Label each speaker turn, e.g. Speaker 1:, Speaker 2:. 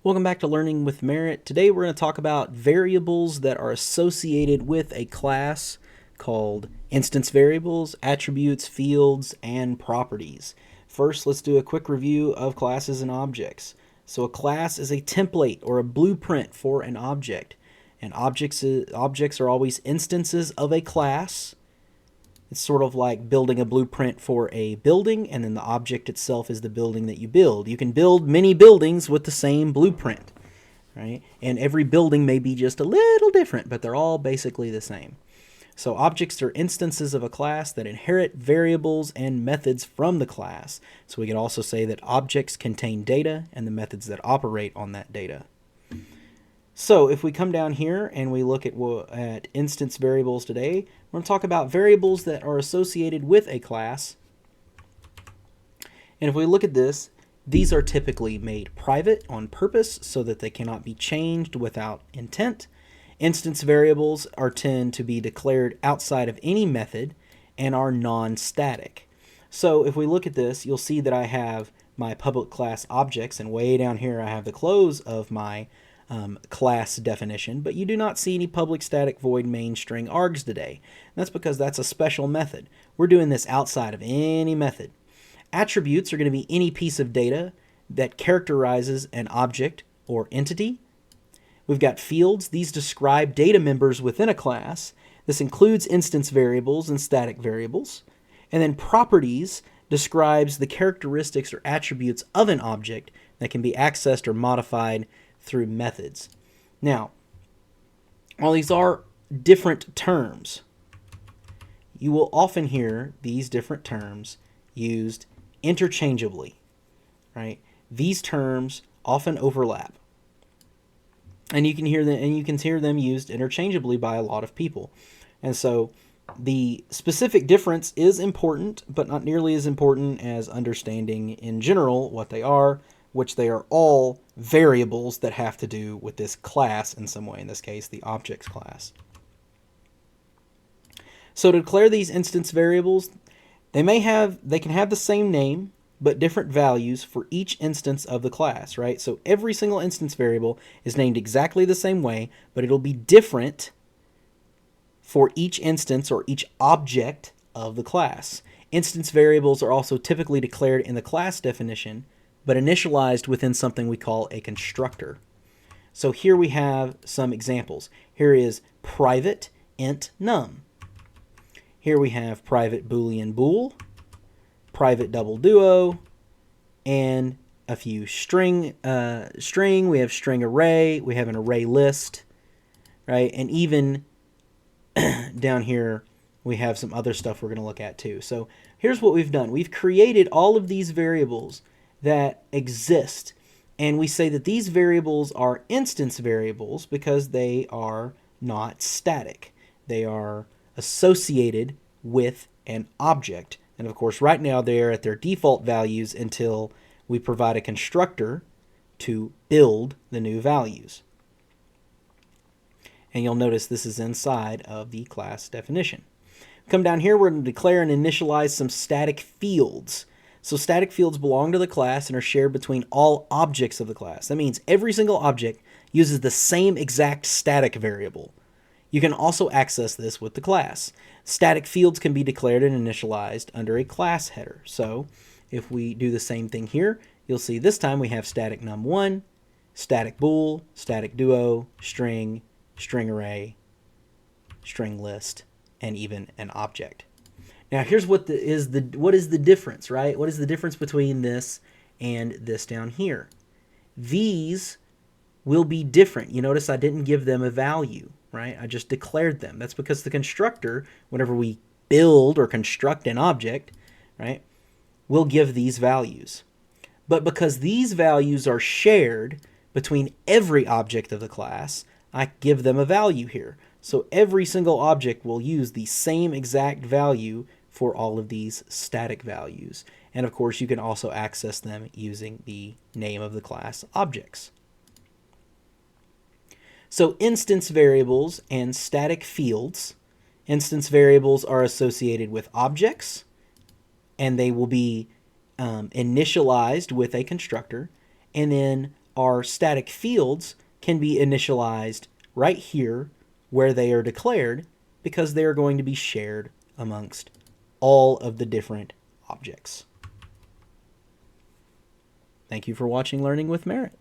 Speaker 1: Welcome back to Learning with Merit. Today we're going to talk about variables that are associated with a class called instance variables, attributes, fields, and properties. First, let's do a quick review of classes and objects. So a class is a template or a blueprint for an object. And objects are always instances of a class. It's sort of like building a blueprint for a building, and then the object itself is the building that you build. You can build many buildings with the same blueprint, right? And every building may be just a little different, but they're all basically the same. So objects are instances of a class that inherit variables and methods from the class. So we could also say that objects contain data and the methods that operate on that data. So if we come down here and we look at instance variables today, we're going to talk about variables that are associated with a class. And if we look at this, these are typically made private on purpose so that they cannot be changed without intent. Instance variables tend to be declared outside of any method and are non-static. So if we look at this, you'll see that I have my public class objects, and way down here I have the close of my class definition, but you do not see any public static void main string args today. And that's because that's a special method. We're doing this outside of any method. Attributes are going to be any piece of data that characterizes an object or entity. We've got fields. These describe data members within a class. This includes instance variables and static variables. And then properties describes the characteristics or attributes of an object that can be accessed or modified through methods. Now, while these are different terms, you will often hear these different terms used interchangeably, right? These terms often overlap, and you can hear them used interchangeably by a lot of people. And so the specific difference is important, but not nearly as important as understanding in general what they are, which they are all variables that have to do with this class in some way, in this case, the objects class. So to declare these instance variables, they can have the same name, but different values for each instance of the class, right? So every single instance variable is named exactly the same way, but it'll be different for each instance or each object of the class. Instance variables are also typically declared in the class definition, but initialized within something we call a constructor. So here we have some examples. Here is private int num. Here we have private boolean bool, private double duo, and a few string. We have string array. We have an array list, right? And even down here, we have some other stuff we're going to look at too. So here's what we've done. We've created all of these variables that exist, and we say that these variables are instance variables because they are not static. They are associated with an object, and of course right now they're at their default values until we provide a constructor to build the new values. And you'll notice this is inside of the class definition. Come down here, we're going to declare and initialize some static fields. So static fields belong to the class and are shared between all objects of the class. That means every single object uses the same exact static variable. You can also access this with the class. Static fields can be declared and initialized under a class header. So if we do the same thing here, you'll see this time we have static num1, static bool, static duo, string, string array, string list, and even an object. Now here's what is the difference, right? What is the difference between this and this down here? These will be different. You notice I didn't give them a value, right? I just declared them. That's because the constructor, whenever we build or construct an object, right, will give these values. But because these values are shared between every object of the class, I give them a value here. So every single object will use the same exact value for all of these static values. And of course, you can also access them using the name of the class objects. So instance variables and static fields. Instance variables are associated with objects, and they will be initialized with a constructor. And then our static fields can be initialized right here where they are declared because they are going to be shared amongst all of the different objects. Thank you for watching Learning with Merit.